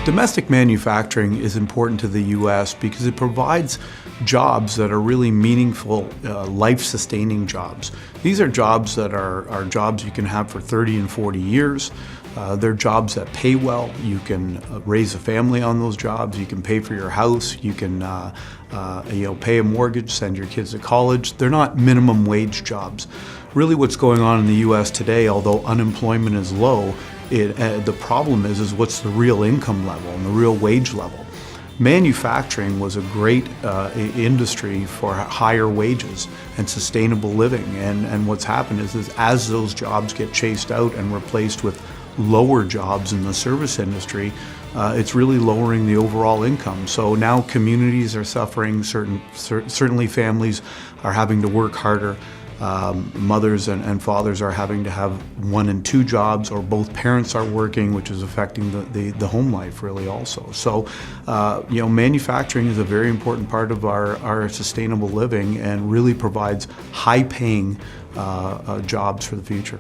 Domestic manufacturing is important to the U.S. because it provides jobs that are really meaningful, life-sustaining jobs. These are jobs that are jobs you can have for 30 and 40 years. They're jobs that pay well. You can raise a family on those jobs. You can pay for your house. You can pay a mortgage, send your kids to college. They're not minimum wage jobs. Really what's going on in the U.S. today, although unemployment is low, the problem is what's the real income level and the real wage level. Manufacturing was a great industry for higher wages and sustainable living, and what's happened is as those jobs get chased out and replaced with lower jobs in the service industry, it's really lowering the overall income. So now communities are suffering, certainly families are having to work harder. Mothers and fathers are having to have 1 and 2 jobs, or both parents are working, which is affecting the home life really also. So, manufacturing is a very important part of our sustainable living and really provides high-paying jobs for the future.